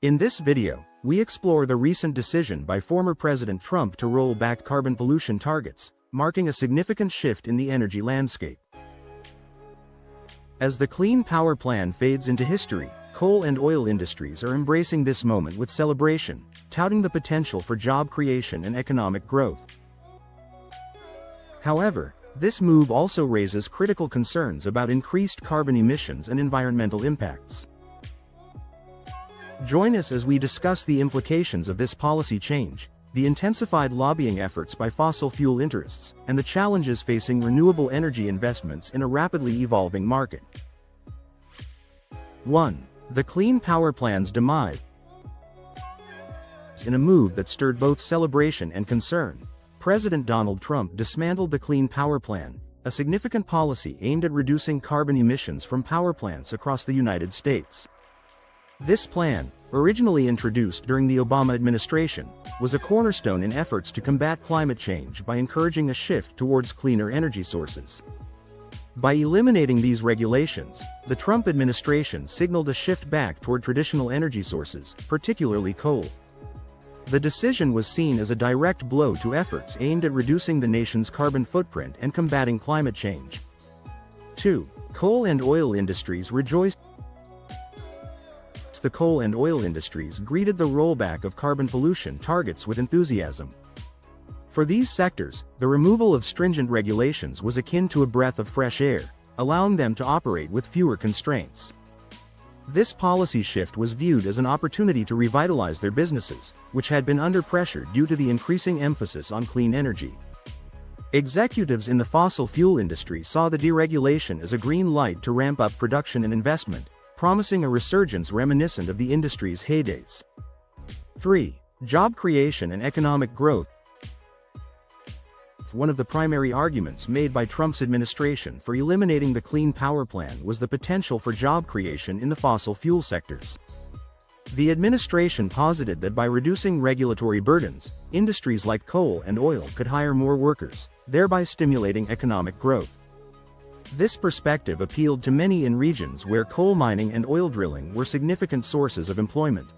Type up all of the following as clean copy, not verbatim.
In this video, we explore the recent decision by former President Trump to roll back carbon pollution targets, marking a significant shift in the energy landscape. As the Clean Power Plan fades into history, coal and oil industries are embracing this moment with celebration, touting the potential for job creation and economic growth. However, this move also raises critical concerns about increased carbon emissions and environmental impacts. Join us as we discuss the implications of this policy change, the intensified lobbying efforts by fossil fuel interests, and the challenges facing renewable energy investments in a rapidly evolving market. 1. The Clean Power Plan's demise. In a move that stirred both celebration and concern, President Donald Trump dismantled the Clean Power Plan, a significant policy aimed at reducing carbon emissions from power plants across the United States. This plan, originally introduced during the Obama administration, was a cornerstone in efforts to combat climate change by encouraging a shift towards cleaner energy sources. By eliminating these regulations, the Trump administration signaled a shift back toward traditional energy sources, particularly coal. The decision was seen as a direct blow to efforts aimed at reducing the nation's carbon footprint and combating climate change. 2. Coal and oil industries rejoiced. The coal and oil industries greeted the rollback of carbon pollution targets with enthusiasm. For these sectors, the removal of stringent regulations was akin to a breath of fresh air, allowing them to operate with fewer constraints. This policy shift was viewed as an opportunity to revitalize their businesses, which had been under pressure due to the increasing emphasis on clean energy. Executives in the fossil fuel industry saw the deregulation as a green light to ramp up production and investment, promising a resurgence reminiscent of the industry's heydays. 3. Job creation and economic growth. One of the primary arguments made by Trump's administration for eliminating the Clean Power Plan was the potential for job creation in the fossil fuel sectors. The administration posited that by reducing regulatory burdens, industries like coal and oil could hire more workers, thereby stimulating economic growth. This perspective appealed to many in regions where coal mining and oil drilling were significant sources of employment.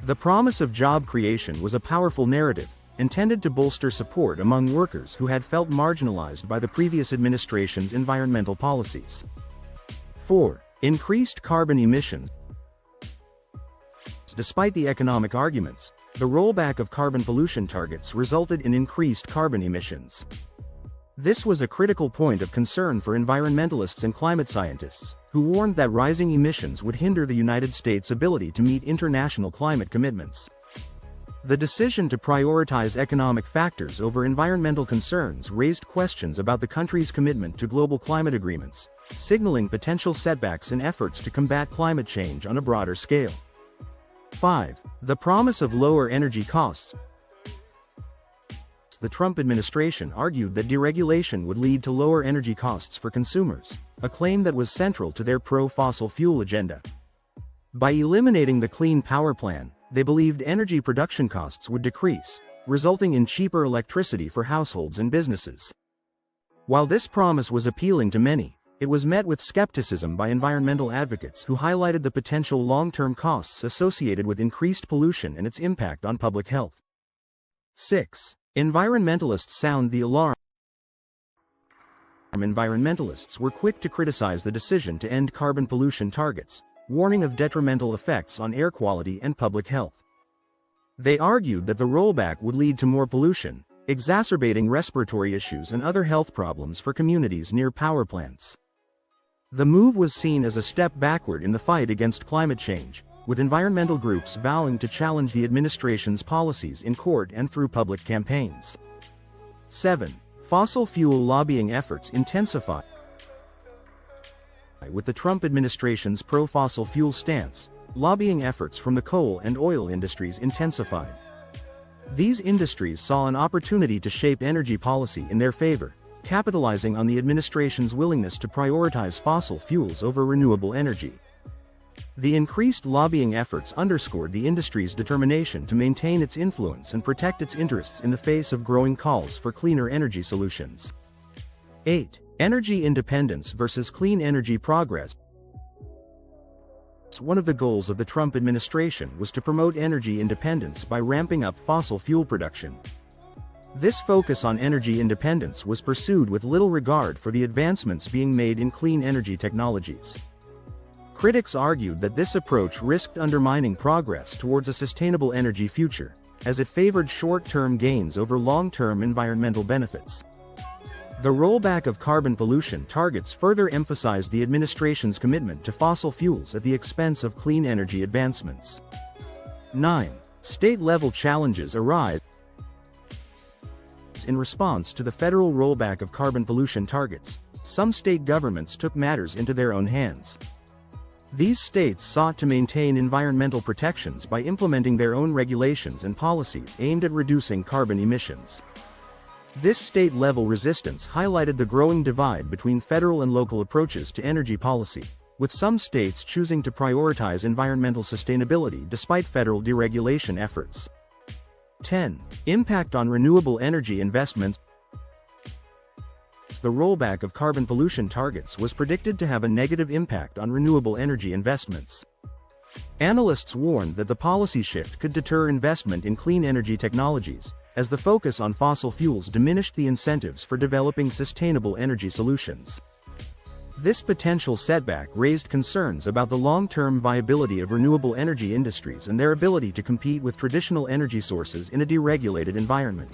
The promise of job creation was a powerful narrative, intended to bolster support among workers who had felt marginalized by the previous administration's environmental policies. 4. Increased carbon emissions. Despite the economic arguments, the rollback of carbon pollution targets resulted in increased carbon emissions. This was a critical point of concern for environmentalists and climate scientists, who warned that rising emissions would hinder the United States' ability to meet international climate commitments. The decision to prioritize economic factors over environmental concerns raised questions about the country's commitment to global climate agreements, signaling potential setbacks in efforts to combat climate change on a broader scale. 5. The promise of lower energy costs. The Trump administration argued that deregulation would lead to lower energy costs for consumers, a claim that was central to their pro-fossil fuel agenda. By eliminating the Clean Power Plan, they believed energy production costs would decrease, resulting in cheaper electricity for households and businesses. While this promise was appealing to many, it was met with skepticism by environmental advocates who highlighted the potential long-term costs associated with increased pollution and its impact on public health. 6. Environmentalists sound the alarm. Environmentalists were quick to criticize the decision to end carbon pollution targets, warning of detrimental effects on air quality and public health. They argued that the rollback would lead to more pollution, exacerbating respiratory issues and other health problems for communities near power plants. The move was seen as a step backward in the fight against climate change, with environmental groups vowing to challenge the administration's policies in court and through public campaigns. 7. Fossil fuel lobbying efforts intensify. With the Trump administration's pro-fossil fuel stance, lobbying efforts from the coal and oil industries intensified. These industries saw an opportunity to shape energy policy in their favor, capitalizing on the administration's willingness to prioritize fossil fuels over renewable energy. The increased lobbying efforts underscored the industry's determination to maintain its influence and protect its interests in the face of growing calls for cleaner energy solutions. 8. Energy independence versus clean energy progress. One of the goals of the Trump administration was to promote energy independence by ramping up fossil fuel production. This focus on energy independence was pursued with little regard for the advancements being made in clean energy technologies. Critics argued that this approach risked undermining progress towards a sustainable energy future, as it favored short-term gains over long-term environmental benefits. The rollback of carbon pollution targets further emphasized the administration's commitment to fossil fuels at the expense of clean energy advancements. 9. State-level challenges arise. In response to the federal rollback of carbon pollution targets, some state governments took matters into their own hands. These states sought to maintain environmental protections by implementing their own regulations and policies aimed at reducing carbon emissions. This state-level resistance highlighted the growing divide between federal and local approaches to energy policy, with some states choosing to prioritize environmental sustainability despite federal deregulation efforts. 10. Impact on renewable energy investments. The rollback of carbon pollution targets was predicted to have a negative impact on renewable energy investments. Analysts warned that the policy shift could deter investment in clean energy technologies, as the focus on fossil fuels diminished the incentives for developing sustainable energy solutions. This potential setback raised concerns about the long-term viability of renewable energy industries and their ability to compete with traditional energy sources in a deregulated environment.